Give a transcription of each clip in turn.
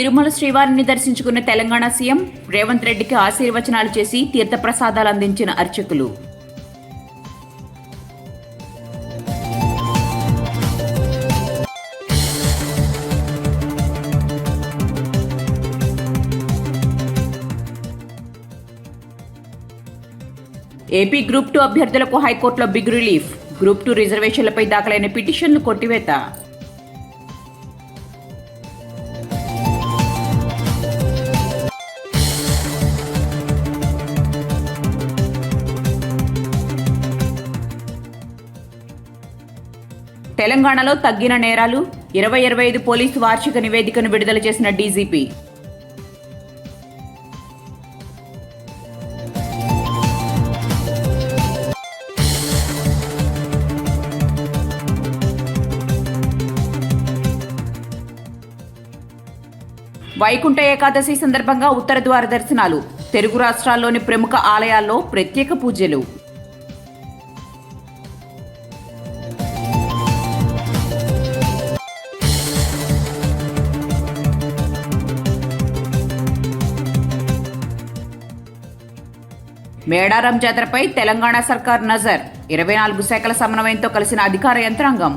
తిరుమల శ్రీవారిని దర్శించుకున్న తెలంగాణ సీఎం రేవంత్ రెడ్డికి ఆశీర్వచనాలు చేసి తీర్థప్రసాదాలు అందించిన అర్చకులు. ఏపీ గ్రూప్ 2 అభ్యర్థులకు హైకోర్టులో బిగ్ రిలీఫ్. గ్రూప్ 2 రిజర్వేషన్లపై దాఖలైన పిటిషన్లు కొట్టివేత. తెలంగాణలో తగ్గిన నేరాలు 2025 పోలీసు వార్షిక నివేదికను విడుదల చేసిన డీజీపీ. వైకుంఠ ఏకాదశి సందర్భంగా ఉత్తర ద్వార దర్శనాలు. తెలుగు రాష్ట్రాల్లోని ప్రముఖ ఆలయాల్లో ప్రత్యేక పూజలు. మేడారం జాతరపై తెలంగాణ సర్కార్ నజర్. 24 శాఖల సమన్వయంతో కలిసిన అధికార యంత్రాంగం.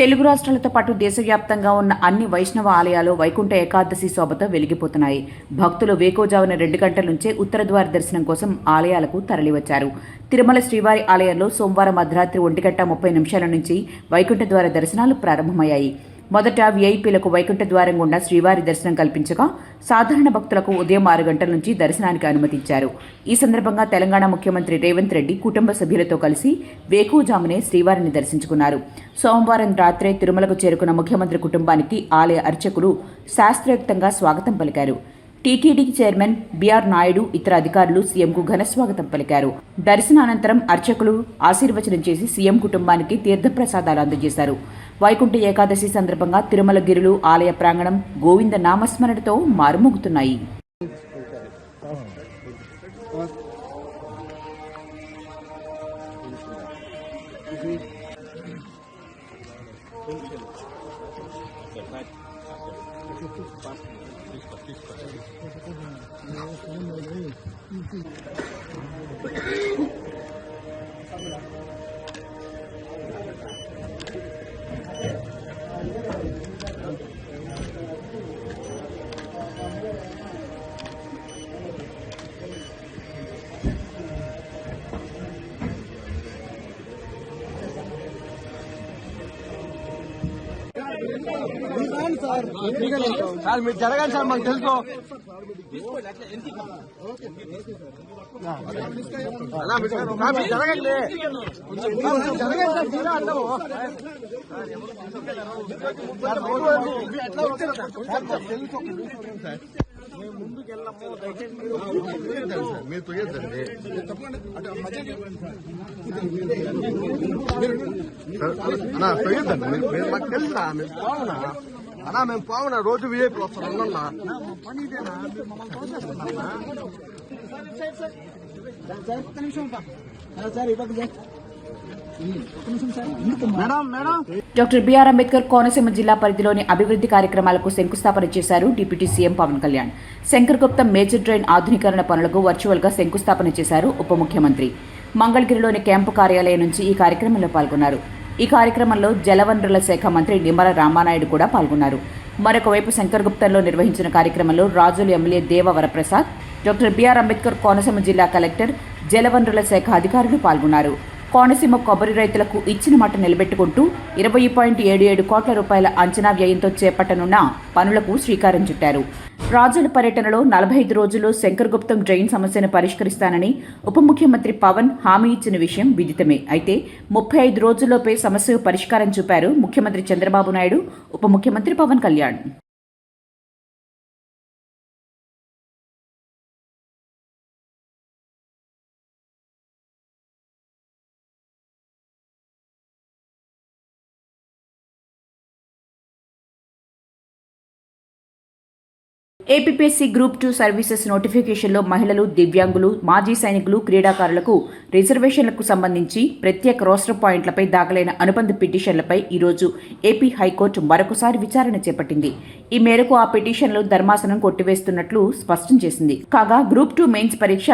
తెలుగు రాష్ట్రాలతో పాటు దేశవ్యాప్తంగా ఉన్న అన్ని వైష్ణవ ఆలయాలు వైకుంఠ ఏకాదశి శోభతో వెలిగిపోతున్నాయి. భక్తులు వేకోజామున 2 గంటల నుంచే ఉత్తర ద్వార దర్శనం కోసం ఆలయాలకు తరలివచ్చారు. తిరుమల శ్రీవారి ఆలయంలో సోమవారం అర్ధరాత్రి 1:30 నుంచి వైకుంఠ ద్వార దర్శనాలు ప్రారంభమయ్యాయి. మొదట వీఐపీలకు వైకుంఠ ద్వారం గుండా శ్రీవారి దర్శనం కల్పించగా సాధారణ భక్తులకు ఉదయం 6 గంటల నుంచి దర్శనానికి అనుమతించారు. ఈ సందర్భంగా తెలంగాణ ముఖ్యమంత్రి రేవంత్ రెడ్డి కుటుంబ సభ్యులతో కలిసి వేకువజామునే శ్రీవారిని దర్శించుకున్నారు. సోమవారం రాత్రే తిరుమలకు చేరుకున్న ముఖ్యమంత్రి కుటుంబానికి ఆలయ అర్చకులు శాస్త్రయుక్తంగా స్వాగతం పలికారు. టీటీడీ చైర్మన్ బీఆర్ నాయుడు ఇతర అధికారులు సీఎంకు ఘనస్వాగతం పలికారు. దర్శనానంతరం అర్చకులు ఆశీర్వచనం చేసి సీఎం కుటుంబానికి తీర్థప్రసాదాలు అందజేశారు. వైకుంఠ ఏకాదశి సందర్భంగా తిరుమల గిరులు ఆలయ ప్రాంగణం గోవింద నామస్మరణతో మారుమోగుతున్నాయి. సార్ మీరు జరగండి సార్, మాకు తెలుసు. జరగండి మీరు తొయ్యద్దండి. తొయ్యద్దండి, మీరు మాకు తెలుసా? మేము పోవునా అన్నా, మేము పోవునా, రోజు వీఐపీలు వస్తాను అన్నా. డాక్టర్ బిఆర్ అంబేద్కర్ కోనసీమ జిల్లా పరిధిలోని అభివృద్ధి కార్యక్రమాలకు శంకుస్థాపన చేశారు deputy CM Pawan Kalyan. Shankarguptam major drain ఆధునీకరణ పనులకు వర్చువల్ గా శంకుస్థాపన చేశారు ఉప ముఖ్యమంత్రి. మంగళగిరిలోని క్యాంపు కార్యాలయం నుంచి ఈ కార్యక్రమంలో పాల్గొన్నారు. ఈ కార్యక్రమంలో జలవనరుల శాఖ మంత్రి నిమ్మల రామానాయుడు కూడా పాల్గొన్నారు. మరొకవైపు శంకర్గుప్తంలో నిర్వహించిన కార్యక్రమంలో రాజుల ఎమ్మెల్యే దేవ వరప్రసాద్, డాక్టర్ బిఆర్ అంబేద్కర్ కోనసీమ జిల్లా కలెక్టర్, జలవనరుల శాఖ అధికారులు పాల్గొన్నారు. కోనసీమ కొబ్బరి రైతులకు ఇచ్చిన మాట నిలబెట్టుకుంటూ 20.77 కోట్ల రూపాయల అంచనా వ్యయంతో చేపట్టనున్న పనులకు శ్రీకారం చుట్టారు. రాజుల పర్యటనలో 45 రోజుల్లో శంకర్గుప్తం డ్రైన్ సమస్యను పరిష్కరిస్తానని ఉప ముఖ్యమంత్రి పవన్ హామీ ఇచ్చిన విషయం విదితమే. అయితే 35 రోజుల్లోపే సమస్యకు పరిష్కారం చూపారు ముఖ్యమంత్రి చంద్రబాబు నాయుడు, ఉప ముఖ్యమంత్రి Pawan Kalyan. APSC group 2 services నోటిఫికేషన్లో మహిళలు, దివ్యాంగులు, మాజీ సైనికులు, క్రీడాకారులకు రిజర్వేషన్లకు సంబంధించి ప్రత్యేక రోస్టర్ పాయింట్లపై దాఖలైన అనుబంధ పిటిషన్లపై ఈరోజు ఏపీ హైకోర్టు మరొకసారి విచారణ చేపట్టింది. ఈ మేరకు ఆ పిటిషన్లు ధర్మాసనం కొట్టివేస్తున్నట్లు స్పష్టం చేసింది. కాగా గ్రూప్ 2 మెయిన్స్ పరీక్ష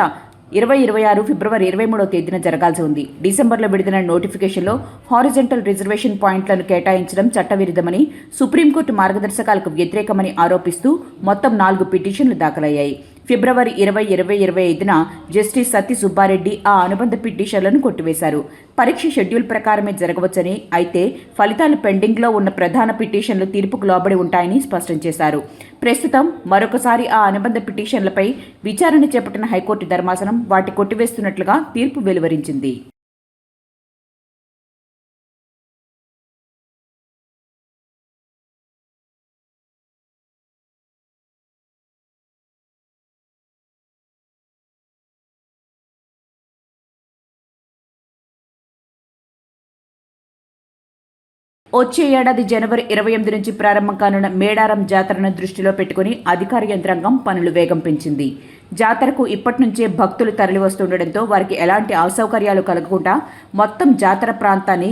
2026 ఫిబ్రవరి 23వ తేదీన జరగాల్సి ఉంది. డిసెంబర్లో విడుదలైన నోటిఫికేషన్లో హారిజంటల్ రిజర్వేషన్ పాయింట్లను కేటాయించడం చట్టవిరుద్ధమని, సుప్రీంకోర్టు మార్గదర్శకాలకు వ్యతిరేకమని ఆరోపిస్తూ మొత్తం 4 పిటిషన్లు దాఖలయ్యాయి. ఫిబ్రవరి 20, 2025న జస్టిస్ సత్తి సుబ్బారెడ్డి ఆ అనుబంధ పిటిషన్లను కొట్టివేశారు. పరీక్ష షెడ్యూల్ ప్రకారమే జరగవచ్చని, అయితే ఫలితాలు పెండింగ్లో ఉన్న ప్రధాన పిటిషన్లు తీర్పుకు లోబడి ఉంటాయని స్పష్టం చేశారు. ప్రస్తుతం మరొకసారి ఆ అనుబంధ పిటిషన్లపై విచారణ చేపట్టిన హైకోర్టు ధర్మాసనం వాటి కొట్టివేస్తున్నట్లుగా తీర్పు వెలువరించింది. వచ్చే ఏడాది జనవరి 28 నుంచి ప్రారంభం కానున్న మేడారం జాతరను దృష్టిలో పెట్టుకుని అధికార యంత్రాంగం పనులు వేగం పెంచింది. జాతరకు ఇప్పటి నుంచే భక్తులు తరలివస్తుండటంతో వారికి ఎలాంటి అసౌకర్యాలు కలగకుండా మొత్తం జాతర ప్రాంతాన్ని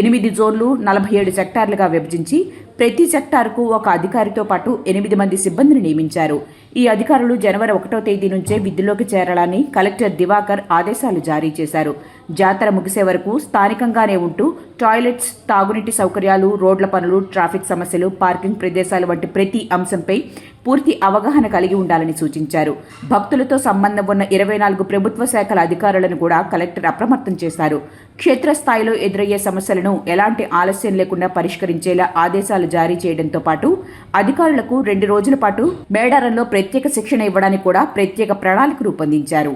8 జోన్లు 47 సెక్టార్లుగా విభజించి ప్రతి సెక్టార్కు ఒక అధికారితో పాటు 8 మంది సిబ్బందిని నియమించారు. ఈ అధికారులు జనవరి 1వ తేదీ నుంచే విధుల్లోకి చేరాలని కలెక్టర్ దివాకర్ ఆదేశాలు జారీ చేశారు. జాతర ముగిసే వరకు స్థానికంగానే ఉంటూ టాయిలెట్స్, తాగునీటి సౌకర్యాలు, రోడ్ల పనులు, ట్రాఫిక్ సమస్యలు, పార్కింగ్ ప్రదేశాలు వంటి ప్రతి అంశంపై పూర్తి అవగాహన కలిగి ఉండాలని సూచించారు. భక్తులతో సంబంధం ఉన్న 24 ప్రభుత్వ శాఖల అధికారులను కూడా కలెక్టర్ అప్రమత్తం చేశారు. క్షేత్రస్థాయిలో ఎదురయ్యే సమస్యలను ఎలాంటి ఆలస్యం లేకుండా పరిష్కరించేలా ఆదేశాలు జారీ చేయడంతో పాటు అధికారులకు 2 రోజుల పాటు మేడారంలో ప్రత్యేక శిక్షణ ఇవ్వడానికి కూడా ప్రత్యేక ప్రణాళిక రూపొందించారు.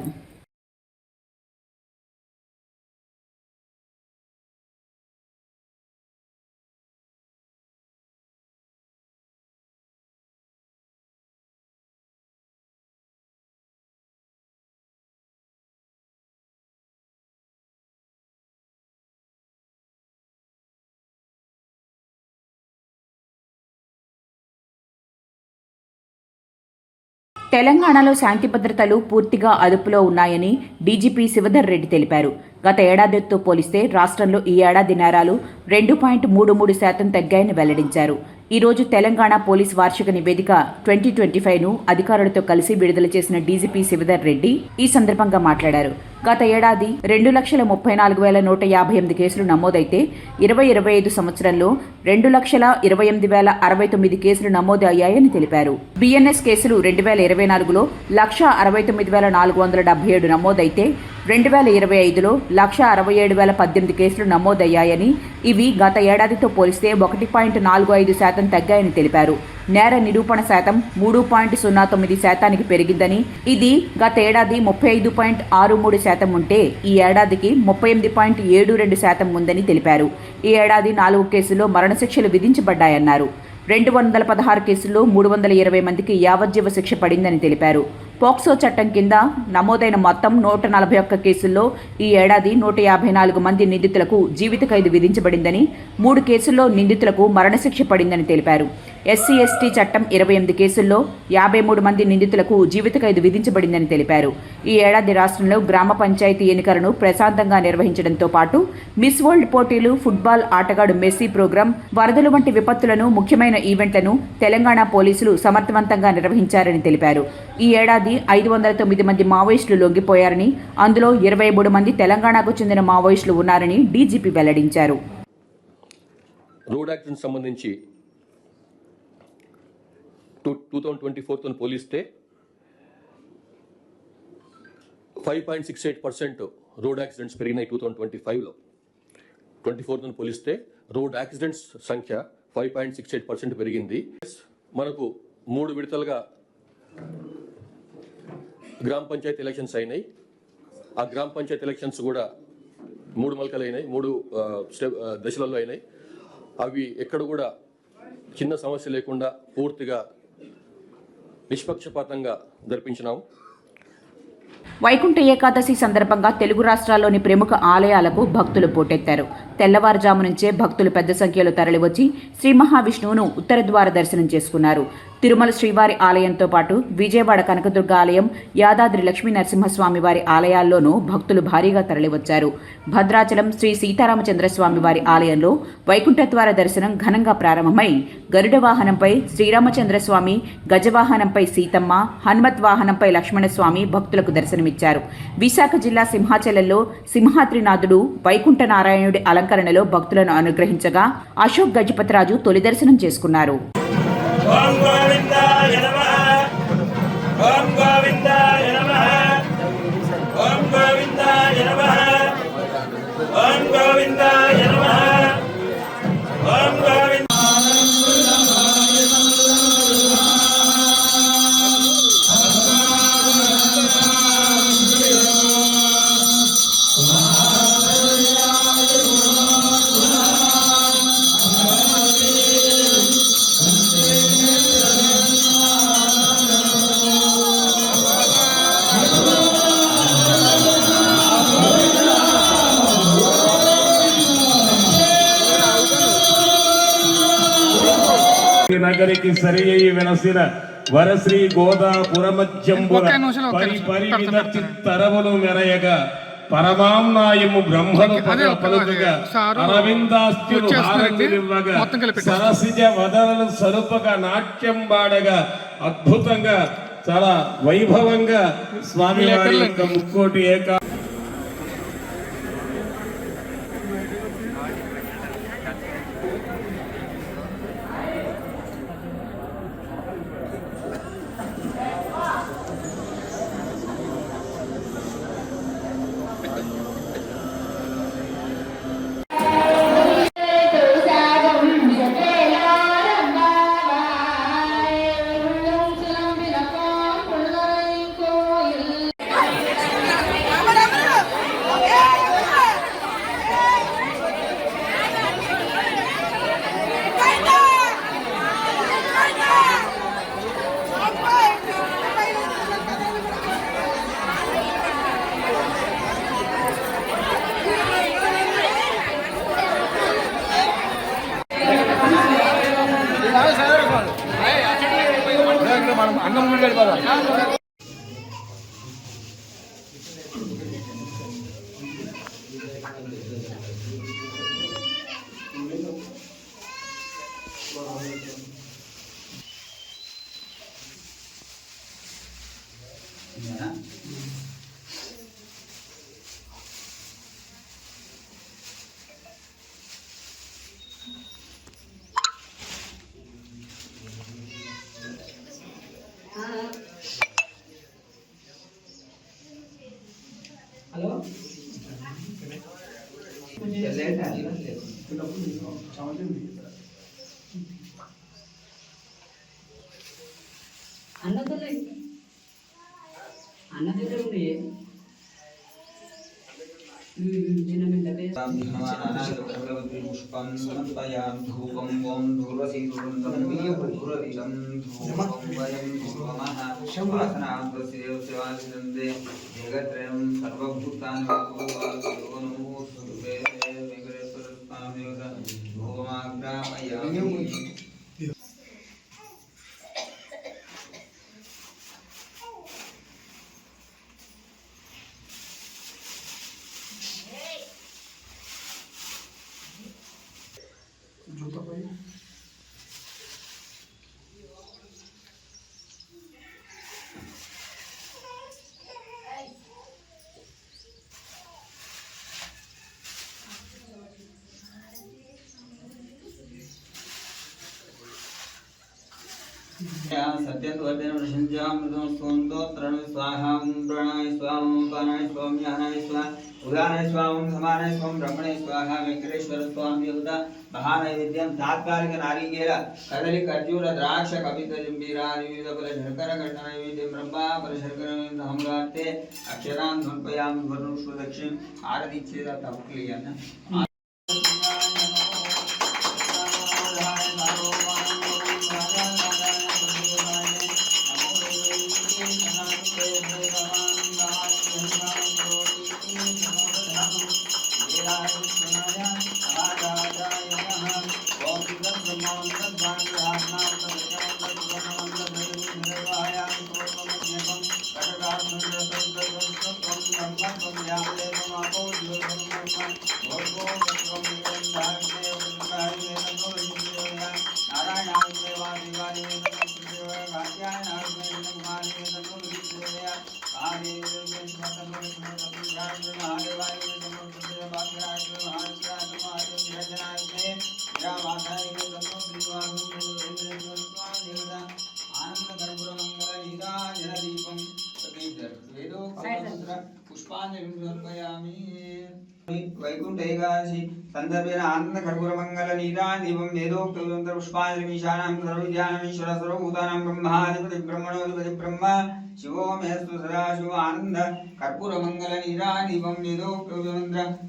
తెలంగాణలో శాంతి భద్రతలు పూర్తిగా అదుపులో ఉన్నాయని డీజీపీ శివధర్ రెడ్డి తెలిపారు. గత ఏడాదితో పోలిస్తే రాష్ట్రంలో ఈ ఏడాది నేరాలు 2.33% తగ్గాయని వెల్లడించారు. ఈరోజు తెలంగాణ పోలీస్ వార్షిక నివేదిక 2025ను అధికారులతో కలిసి విడుదల చేసిన డీజీపీ శివధర్ రెడ్డి ఈ సందర్భంగా మాట్లాడారు. గత ఏడాది 2,34,158 కేసులు నమోదైతే 2025 సంవత్సరంలో 2,28,069 కేసులు నమోదు అయ్యాయని తెలిపారు. బిఎన్ఎస్ కేసులు 2024లో 1,69,477 నమోదైతే 2025లో 1,67,018 కేసులు నమోదయ్యాయని, ఇవి గత ఏడాదితో పోలిస్తే 1.45% తగ్గాయని తెలిపారు. నేర నిరూపణ శాతం 3.09% పెరిగిందని, ఇది గత ఏడాది 35.63% ఉంటే ఈ ఏడాదికి 38.72% ఉందని తెలిపారు. ఈ ఏడాది 4 కేసుల్లో మరణశిక్షలు విధించబడ్డాయన్నారు. 216 కేసుల్లో 320 మందికి యావజ్జీవ శిక్ష పడిందని తెలిపారు. పోక్సో చట్టం కింద నమోదైన మొత్తం 141 కేసుల్లో ఈ ఏడాది 154 మంది నిందితులకు జీవిత ఖైదు విధించబడిందని, 3 కేసుల్లో నిందితులకు మరణశిక్ష పడిందని తెలిపారు. ఎస్సీ ఎస్టీ చట్టం 28 కేసుల్లో 53 మంది నిందితులకు జీవిత ఖైదు విధించబడిందని తెలిపారు. ఈ ఏడాది రాష్ట్రంలో గ్రామ పంచాయతీ ఎన్నికలను ప్రశాంతంగా నిర్వహించడంతో పాటు మిస్ వరల్డ్ పోటీలు, ఫుట్బాల్ ఆటగాడు మెస్సీ ప్రోగ్రాం, వరదలు వంటి విపత్తులను, ముఖ్యమైన ఈవెంట్లను తెలంగాణ పోలీసులు సమర్థవంతంగా నిర్వహించారని తెలిపారు. ఈ ఏడాది 509 మంది మావోయిస్టులు లొంగిపోయారని, అందులో 23 మంది తెలంగాణకు చెందిన మావోయిస్టులు ఉన్నారని డీజీపీ వెల్లడించారు. రోడ్ యాక్సిడెంట్ సంబంధించి 2024తో పోలిస్తే 5.68% రోడ్ యాక్సిడెంట్స్ పెరిగినాయి. 2025లో 24తో పోలిస్తే రోడ్ యాక్సిడెంట్స్ సంఖ్య 5.68% పెరిగింది. మనకు 3 విడతలుగా గ్రామ పంచాయతీ ఎలక్షన్స్ అయినాయి. ఆ గ్రామ పంచాయతీ ఎలక్షన్స్ కూడా 3 మలకలు అయినాయి, 3 దశలలో అయినాయి. అవి ఎక్కడ కూడా చిన్న సమస్య లేకుండా పూర్తిగా నిష్పక్షపాతంగా జరిపించినాము. వైకుంఠ ఏకాదశి సందర్భంగా తెలుగు రాష్ట్రాల్లోని ప్రముఖ ఆలయాలకు భక్తులు పోటెత్తారు. తెల్లవారుజాము నుంచే భక్తులు పెద్ద సంఖ్యలో తరలివచ్చి శ్రీ మహావిష్ణువును ఉత్తర ద్వార దర్శనం చేసుకున్నారు. తిరుమల శ్రీవారి ఆలయంతో పాటు విజయవాడ కనకదుర్గ ఆలయం, యాదాద్రి లక్ష్మీ నరసింహస్వామి వారి ఆలయాల్లోనూ భక్తులు భారీగా తరలివచ్చారు. భద్రాచలం శ్రీ సీతారామచంద్ర స్వామి వారి ఆలయంలో వైకుంఠ ద్వార దర్శనం ఘనంగా ప్రారంభమై గరుడ వాహనంపై శ్రీరామచంద్ర స్వామి, గజవాహనంపై సీతమ్మ, హనుమత్ వాహనంపై లక్ష్మణస్వామి భక్తులకు దర్శనమిచ్చారు. విశాఖ జిల్లా సింహాచలంలో సింహాద్రినాథుడు వైకుంఠ నారాయణుడి అలంకరణలో భక్తులను అనుగ్రహించగా అశోక్ గజపతిరాజు తొలి దర్శనం చేసుకున్నారు. ఓం గోవిందాయ నమః ఓం గోవిందాయ నమః ఓం గోవిందాయ నమః ఓం గోవిందాయ నమః ఓం గోవింద నగరికి సరి అయి వెనసిన వరశ్రీ గోదాపురమధ్యంబుల పరివిదర్చి తరములు మెరయగా పరమాంనాయము బ్రహ్మను పలుకగా అరవిందాస్త్యులు హారతిలివ్వగా సరసిజ వదనలు సరుపగా నాట్యం బాడగా అద్భుతంగా చాలా వైభవంగా స్వామివారి యొక్క ముక్కోటి ఏకా అన్నం హలో అన్నది పుష్పం సమర్పయాం ధూపం ఓం ధూర్వసీధూరం ధూరవీరం ధూపం వయం ధూపమః వాసనాం ప్రసేవ సేవాసిదంతే జగత్రయం సర్వభూతాని నమో స్వరూపే వెంకటేశ్వర స్వామి ధూపమాగ్రాపయామి. सत्यंतवर्धन प्रशंसामृतं स्वन्तोत्रं स्वाहा प्राणाय स्वाहा पानाय स्वाम्यानाय स्वाहा उदानाय स्वाहा समानाय स्वाहा ब्रह्मणे स्वाहा वेंकटेश्वर स्वामी देवता महानैवेद्यं तात्कालिक नारिकेल कदली खर्जूर द्राक्ष कपित जंबीरा विविध फल शर्कर घटना नैवेद्यं ब्रह्मा फल शर्कर हमगाते अक्षरां समर्पयामि वर्णुष्व दक्षिण आरति छेदा तपक्लियन पुष्पांजलिं समर्पयामि वैकुंठ एकादशी संदर्भेन आनंद कर्पूर मंगल नीरादीपं वेदोक्त पुष्पांजलिमीशानां सर्वविद्यानामीश्वर सर्वभूतानां ब्रह्माधिपति ब्रह्मणोऽधिपति ब्रह्म शिवो मेस्तु सदाशिव आनंद कर्पूर मंगल नीरादीपं वेदोक्त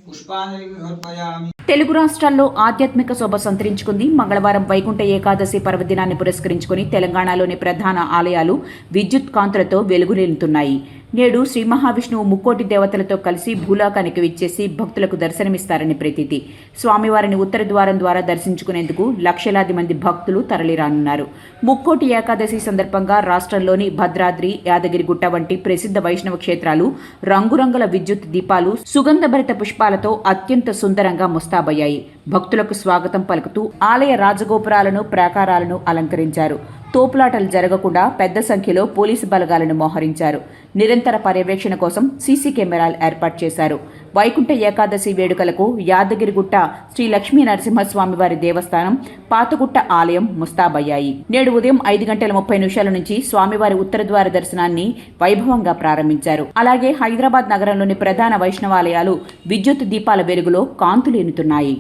पुष्पांजलिं समर्पयामि। తెలుగు రాష్ట్రాల్లో ఆధ్యాత్మిక శోభ సంతరించుకుంది. మంగళవారం వైకుంఠ ఏకాదశి పర్వదినాన్ని పురస్కరించుకుని తెలంగాణలోని ప్రధాన ఆలయాలు విద్యుత్ కాంతులతో వెలుగులేనుతున్నాయి. నేడు శ్రీ మహావిష్ణువు ముక్కోటి దేవతలతో కలిసి భూలోకానికి విచ్చేసి భక్తులకు దర్శనమిస్తారని ప్రతీతి. స్వామివారిని ఉత్తర ద్వారం ద్వారా దర్శించుకునేందుకు లక్షలాది మంది భక్తులు తరలిరానున్నారు. ముక్కోటి ఏకాదశి సందర్భంగా రాష్ట్రంలోని భద్రాద్రి, యాదగిరిగుట్ట వంటి ప్రసిద్ధ వైష్ణవ క్షేత్రాలు రంగురంగుల విద్యుత్ దీపాలు, సుగంధభరిత పుష్పాలతో అత్యంత సుందరంగా ముస్తాబయ్యాయి. భక్తులకు స్వాగతం పలుకుతూ ఆలయ రాజగోపురాలను, ప్రాకారాలను అలంకరించారు. తోపులాటలు జరగకుండా పెద్ద సంఖ్యలో పోలీసు బలగాలను మోహరించారు. నిరంతర పర్యవేక్షణ కోసం సీసీ కెమెరాలు ఏర్పాటు చేశారు. వైకుంఠ ఏకాదశి వేడుకలకు యాదగిరిగుట్ట శ్రీ లక్ష్మీ నరసింహస్వామివారి దేవస్థానం, పాతగుట్ట ఆలయం ముస్తాబయ్యాయి. నేడు ఉదయం 5:30 నుంచి స్వామివారి ఉత్తర ద్వార దర్శనాన్ని వైభవంగా ప్రారంభించారు. అలాగే హైదరాబాద్ నగరంలోని ప్రధాన వైష్ణవాలయాలు విద్యుత్ దీపాల వెలుగులో కాంతులేనుతున్నాయి.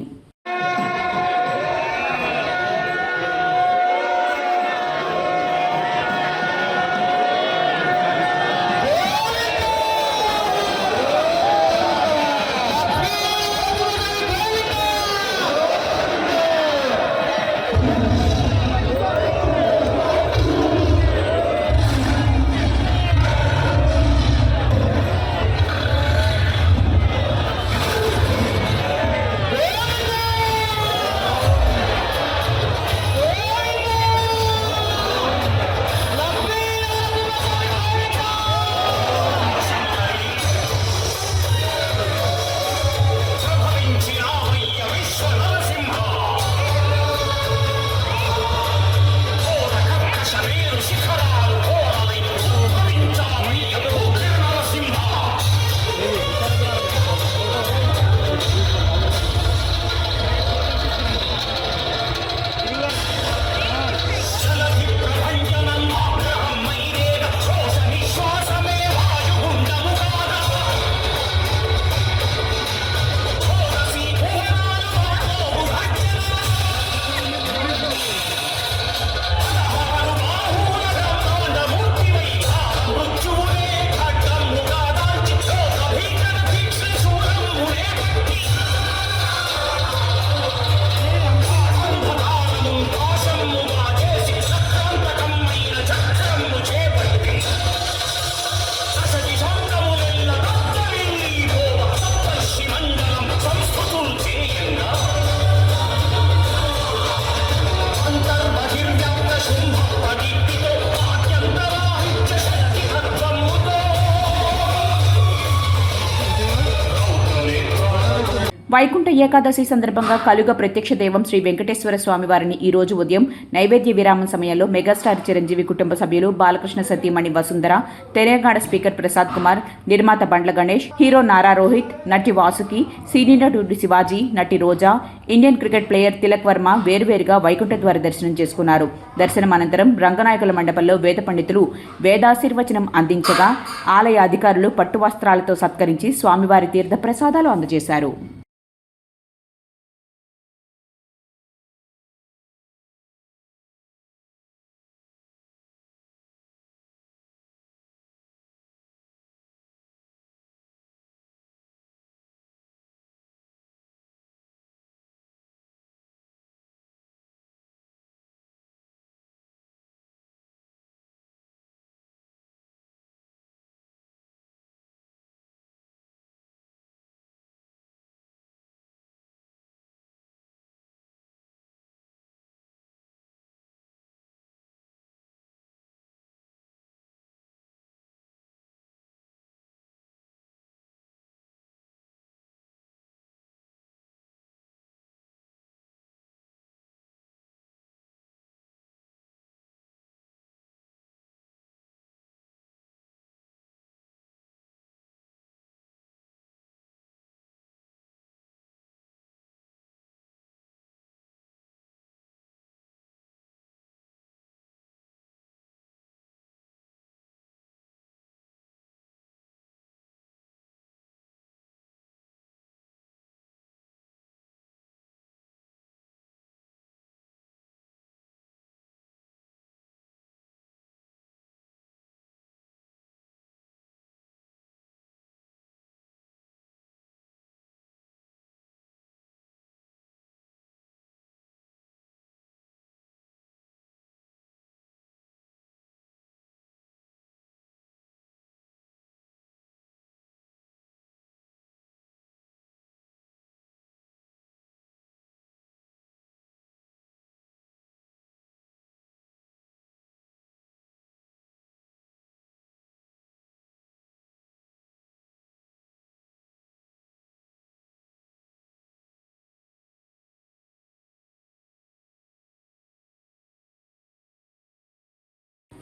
వైకుంఠ ఏకాదశి సందర్భంగా కలుగ ప్రత్యక్ష దైవం శ్రీ వెంకటేశ్వర స్వామి వారిని ఈ రోజు ఉదయం నైవేద్య విరామం సమయంలో మెగాస్టార్ చిరంజీవి కుటుంబ సభ్యులు బాలకృష్ణ సతీమణి వసుంధర, తెలంగాణ స్పీకర్ ప్రసాద్ కుమార్, నిర్మాత బండ్ల గణేష్, హీరో నారా రోహిత్, నటి వాసుకి, సీనియర్ నటుడు శివాజీ, నటి Roja, Indian cricket player Tilak Varma వేరువేరుగా వైకుంఠ ద్వార దర్శనం చేసుకున్నారు. దర్శనం అనంతరం రంగనాయకుల మండపంలో వేద పండితులు వేదాశీర్వచనం అందించగా ఆలయ అధికారులు పట్టు వస్త్రాలతో సత్కరించి స్వామివారి తీర్థ ప్రసాదాలు అందజేశారు.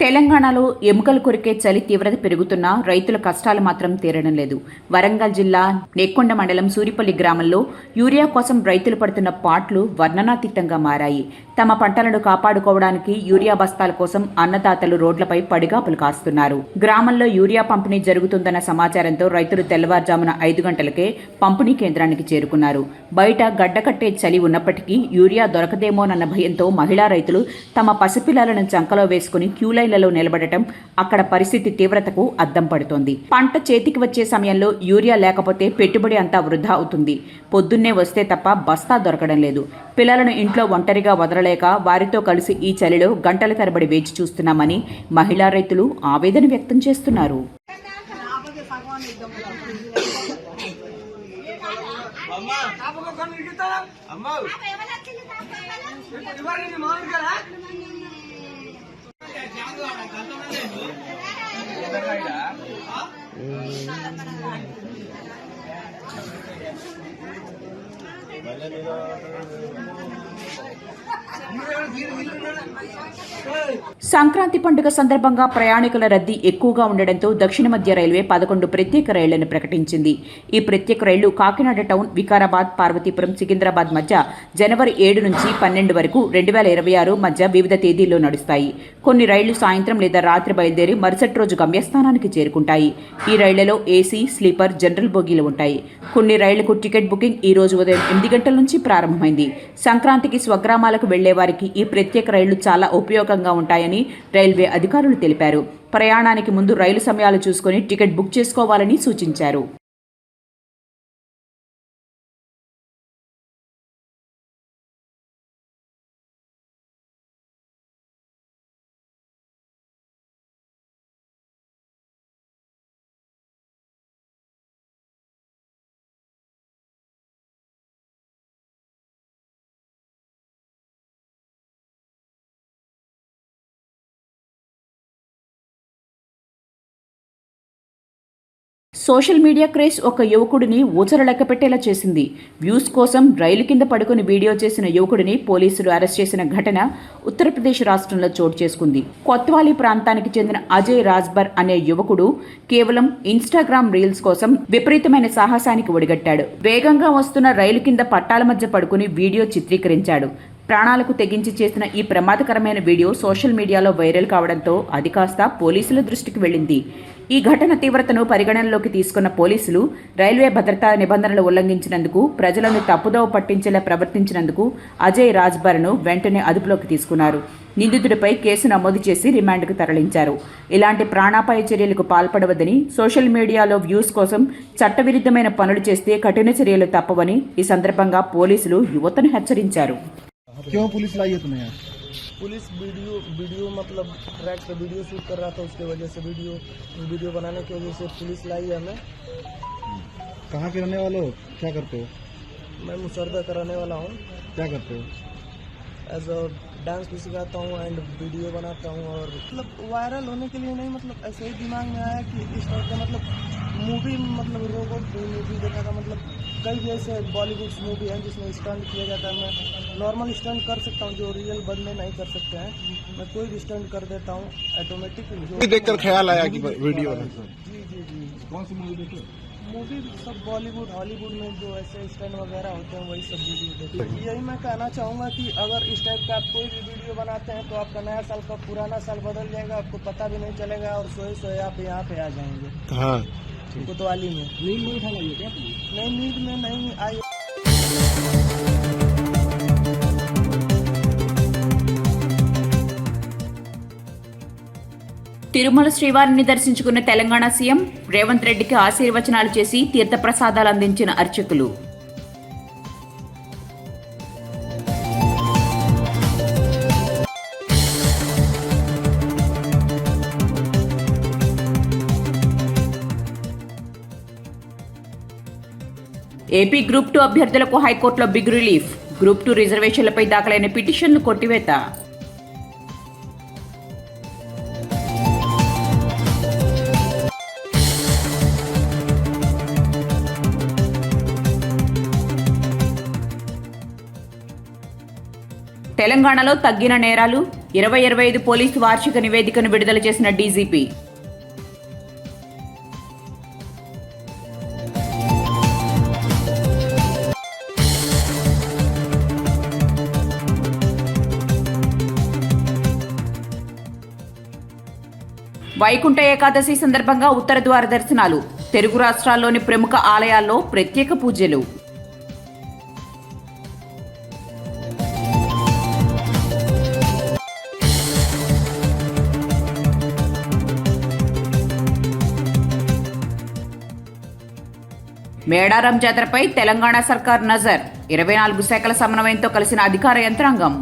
తెలంగాణలో ఎముకలు కొరికే చలి తీవ్రత పెరుగుతున్నా రైతుల కష్టాలు మాత్రం తీరడం లేదు. వరంగల్ జిల్లా నెక్కొండ మండలం సూరిపల్లి గ్రామంలో యూరియా కోసం రైతులు పడుతున్న పాట్లు వర్ణనాతీతంగా మారాయి. తమ పంటలను కాపాడుకోవడానికి యూరియా బస్తాల కోసం అన్నదాతలు రోడ్లపై పడిగాపులు కాస్తున్నారు. గ్రామంలో యూరియా పంపిణీ జరుగుతుందన్న సమాచారంతో రైతులు తెల్లవారుజామున 5 గంటలకే పంపిణీ కేంద్రానికి చేరుకున్నారు. బయట గడ్డకట్టే చలి ఉన్నప్పటికీ యూరియా దొరకదేమోనన్న భయంతో మహిళా రైతులు తమ పసిపిల్లలను చంకలో వేసుకుని క్యూలైన్లలో నిలబడటం అక్కడ పరిస్థితి తీవ్రతకు అద్దం పడుతోంది. పంట చేతికి వచ్చే సమయంలో యూరియా లేకపోతే పెట్టుబడి అంతా వృధా అవుతుంది. పొద్దున్నే వస్తే తప్ప బస్తా దొరకడం లేదు. పిల్లలను ఇంట్లో ఒంటరిగా వదలలేక వారితో కలిసి ఈ చలిలో గంటల తరబడి వేచి చూస్తున్నామని మహిళా రైతులు ఆవేదన వ్యక్తం చేస్తున్నారు. సంక్రాంతి పండుగ సందర్భంగా ప్రయాణికుల రద్దీ ఎక్కువగా ఉండడంతో దక్షిణ మధ్య రైల్వే 11 ప్రత్యేక రైళ్లను ప్రకటించింది. ఈ ప్రత్యేక రైళ్లు కాకినాడ టౌన్, వికారాబాద్, పార్వతీపురం, సికింద్రాబాద్ మధ్య జనవరి 7 నుంచి 12 వరకు 2026 మధ్య వివిధ తేదీల్లో నడుస్తాయి. కొన్ని రైళ్లు సాయంత్రం లేదా రాత్రి బయలుదేరి మరుసటి రోజు గమ్యస్థానానికి చేరుకుంటాయి. ఈ రైళ్లలో ఏసీ, స్లీపర్, జనరల్ బోగీలు ఉంటాయి. కొన్ని రైళ్లకు టికెట్ బుకింగ్ ఈ రోజు ఉదయం 8 గంటల నుంచి ప్రారంభమైంది. సంక్రాంతికి స్వగ్రామాలకు వెళ్లే వారికి ఈ ప్రత్యేక రైళ్లు చాలా ఉపయోగంగా ఉంటాయని రైల్వే అధికారులు తెలిపారు. ప్రయాణానికి ముందు రైలు సమయాలు చూసుకుని టికెట్ బుక్ చేసుకోవాలని సూచించారు. సోషల్ మీడియా క్రేజ్ ఒక యువకుడిని ఊచర లెక్క పెట్టేలా చేసింది. వ్యూస్ కోసం రైలు కింద పడుకుని వీడియో చేసిన యువకుడిని పోలీసులు అరెస్ట్ చేసిన ఘటన ఉత్తరప్రదేశ్ రాష్ట్రంలో చోటు చేసుకుంది. కొత్వాలీ ప్రాంతానికి చెందిన అజయ్ రాజ్బర్ అనే యువకుడు కేవలం ఇన్స్టాగ్రామ్ రీల్స్ కోసం విపరీతమైన సాహసానికి ఒడిగట్టాడు. వేగంగా వస్తున్న రైలు కింద పట్టాల మధ్య పడుకుని వీడియో చిత్రీకరించాడు. ప్రాణాలకు తెగించి చేసిన ఈ ప్రమాదకరమైన వీడియో సోషల్ మీడియాలో వైరల్ కావడంతో అది కాస్త పోలీసుల దృష్టికి వెళ్ళింది. ఈ ఘటన తీవ్రతను పరిగణనలోకి తీసుకున్న పోలీసులు రైల్వే భద్రతా నిబంధనలు ఉల్లంఘించినందుకు, ప్రజలను తప్పుదోవ పట్టించేలా ప్రవర్తించినందుకు అజయ్ రాజ్బర్ను వెంటనే అదుపులోకి తీసుకున్నారు. నిందితుడిపై కేసు నమోదు చేసి రిమాండ్కు తరలించారు. ఇలాంటి ప్రాణాపాయ చర్యలకు పాల్పడవద్దని, సోషల్ మీడియాలో వ్యూస్ కోసం చట్టవిరుద్ధమైన పనులు చేస్తే కఠిన చర్యలు తప్పవని ఈ సందర్భంగా పోలీసులు యువతను హెచ్చరించారు. क्यों पुलिस लाई है तुम्हें यार? पुलिस वीडियो मतलब ट्रैक पे वीडियो शूट कर रहा था, उसके वजह से वीडियो बनाने की वजह से पुलिस लाई है हमें। कहाँ के रहने वाले हो? क्या करते हो? मैं मुसर्दा का रहने वाला हूँ। क्या करते हो? एज अ डांस भी सिखाता हूँ एंड वीडियो बनाता हूँ। और मतलब वायरल होने के लिए नहीं, मतलब ऐसे ही दिमाग में आया कि इस टाइप का मतलब मूवी, मतलब रोबोट मूवी देखा था। मतलब कई जैसे बॉलीवुड मूवी हैं जिसमें स्टंट किया जाता है। मैं नॉर्मल स्टंट कर सकता हूँ जो रियल बंदे नहीं कर सकते हैं। मैं कोई भी स्टंट कर देता हूँ ऑटोमेटिक। देखकर ख्याल आया कि वीडियो बना। जी कौन सी मूवी देखे? मूवी सब बॉलीवुड हॉलीवुड में जो ऐसे स्टंट वगैरह होते हैं वही सब वीडियो देखते हैं। यही मैं कहना चाहूँगा कि अगर इस टाइप का आप कोई भी वीडियो बनाते हैं तो आपका नया साल का पुराना साल बदल जाएगा, आपको पता भी नहीं चलेगा और सोए आप यहाँ पे आ जाएंगे। हाँ, कोतवाली में नींद में उठा लाइए क्या? नहीं, नींद में नहीं आई। తిరుమల శ్రీవారిని దర్శించుకున్న తెలంగాణ సీఎం రేవంత్ రెడ్డికి ఆశీర్వచనాలు చేసి తీర్థప్రసాదాలు అందించిన అర్చకులు. ఏపీ గ్రూప్ 2 అభ్యర్థులకు హైకోర్టులో బిగ్ రిలీఫ్. గ్రూప్ 2 రిజర్వేషన్లపై దాఖలైన పిటిషన్లు కొట్టివేత. తెలంగాణలో తగ్గిన నేరాలు, 2025 పోలీసు వార్షిక నివేదికను విడుదల చేసిన డీజీపీ. వైకుంఠ ఏకాదశి సందర్భంగా ఉత్తర ద్వార దర్శనాలు. తెలుగు రాష్ట్రాల్లోని ప్రముఖ ఆలయాల్లో ప్రత్యేక పూజలు. మేడారం జాతరపై తెలంగాణ సర్కార్ నజర్. 24 శాఖల సమన్వయంతో కలిసిన అధికార యంత్రాంగం.